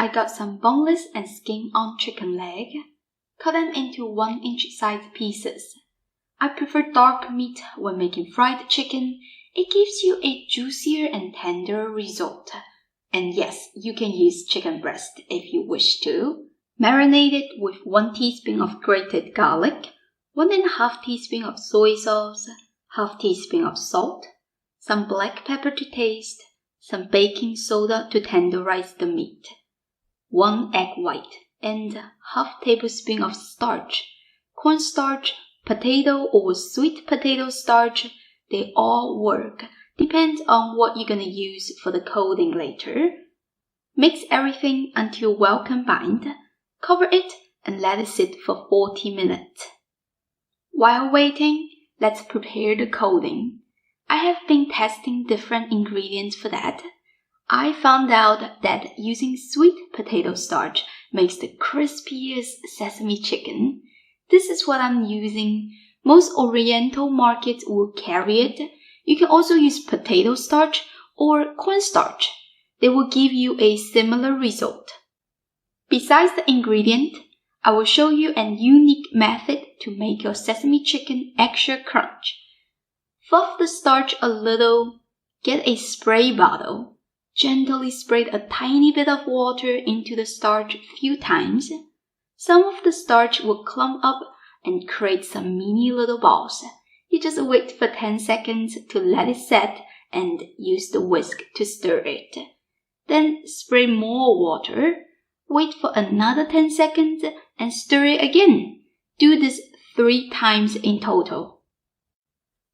I got some boneless and skin-on chicken leg. Cut them into 1-inch size pieces. I prefer dark meat when making fried chicken. It gives you a juicier and tender result. And yes, you can use chicken breast if you wish to. Marinate it with 1 teaspoon of grated garlic, 1½ teaspoon of soy sauce, ½ teaspoon of salt, some black pepper to taste, some baking soda to tenderize the meat, 1 egg white, and ½ tablespoon of starch, cornstarch, potato or sweet potato starch. They all work. Depends on what you're going to use for the coating later. Mix everything until well combined. Cover it and let it sit for 40 minutes. While waiting, let's prepare the coating. I have been testing different ingredients for that. I found out that using sweet potato starch makes the crispiest sesame chicken. This is what I'm using. Most Oriental markets will carry it. You can also use potato starch or cornstarch. They will give you a similar result. Besides the ingredient, I will show you a unique method to make your sesame chicken extra crunch. Fluff the starch a little. Get a spray bottle. Gently spray a tiny bit of water into the starch a few times. Some of the starch will clump up and create some mini little balls. You just wait for 10 seconds to let it set and use the whisk to stir it. Then spray more water. Wait for another 10 seconds and stir it again. Do this 3 times in total.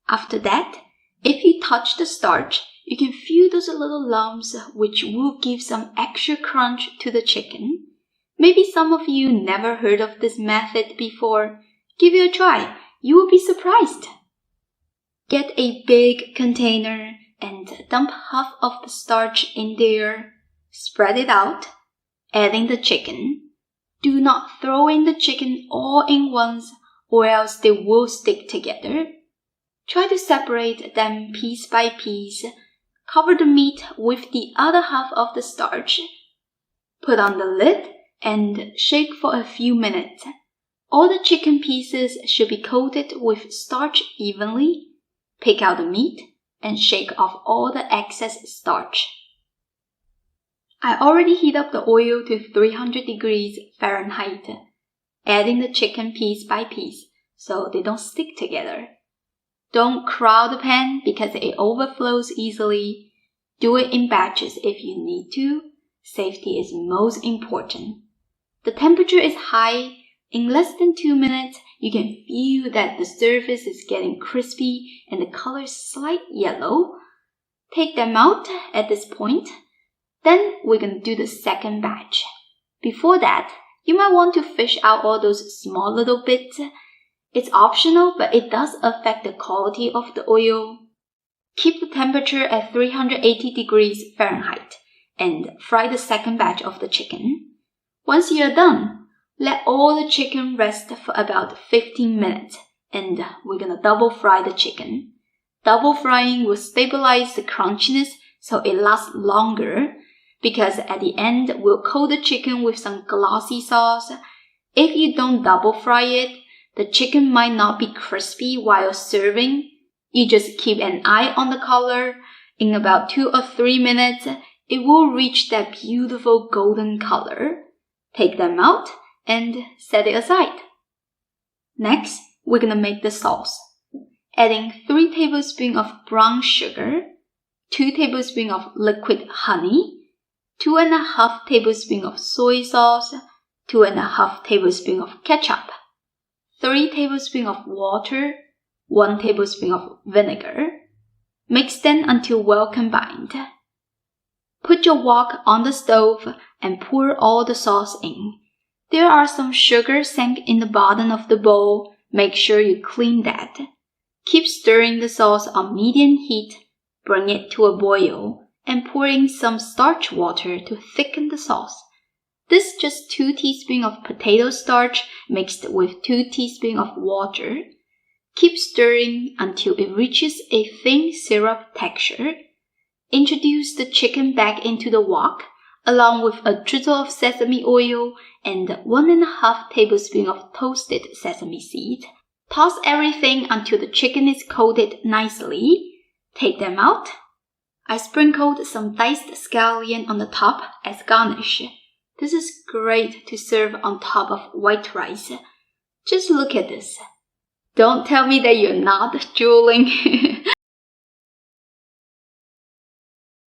After that, if you touch the starch, you can feel those little lumps which will give some extra crunch to the chicken. Maybe some of you never heard of this method before. Give it a try. You will be surprised. Get a big container and dump half of the starch in there. Spread it out, adding the chicken. Do not throw in the chicken all in once or else they will stick together. Try to separate them piece by piece. Cover the meat with the other half of the starch. Put on the lid and shake for a few minutes. All the chicken pieces should be coated with starch evenly. Pick out the meat and shake off all the excess starch. I already heat up the oil to 300 degrees Fahrenheit, adding the chicken piece by piece so they don't stick together. Don't crowd the pan because it overflows easily. Do it in batches if you need to. Safety is most important. The temperature is high. In less than 2 minutes, you can feel that the surface is getting crispy and the color is slight yellow. Take them out at this point. Then we're going to do the second batch. Before that, you might want to fish out all those small little bits. It's optional, but it does affect the quality of the oil. Keep the temperature at 380 degrees Fahrenheit and fry the second batch of the chicken. Once you're done, let all the chicken rest for about 15 minutes and we're going to double fry the chicken. Double frying will stabilize the crunchiness so it lasts longer because at the end we'll coat the chicken with some glossy sauce. If you don't double fry it, the chicken might not be crispy while serving. You just keep an eye on the color. In about 2 or 3 minutes, it will reach that beautiful golden color. Take them out and set it aside. Next, we're going to make the sauce. Adding 3 tablespoons of brown sugar, 2 tablespoons of liquid honey, 2½ tablespoons of soy sauce, 2½ tablespoons of ketchup, 3 tablespoons of water, 1 tablespoon of vinegar. Mix them until well combined. Put your wok on the stove and pour all the sauce in. There are some sugar sank in the bottom of the bowl. Make sure you clean that. Keep stirring the sauce on medium heat. Bring it to a boil and pour in some starch water to thicken the sauce. This is just 2 teaspoons of potato starch mixed with 2 teaspoons of water. Keep stirring until it reaches a thin syrup texture. Introduce the chicken back into the wok along with a drizzle of sesame oil and 1½ tablespoon of toasted sesame seed. Toss everything until the chicken is coated nicely. Take them out. I sprinkled some diced scallion on the top as garnish. This is great to serve on top of white rice. Just look at this. Don't tell me that you're not drooling.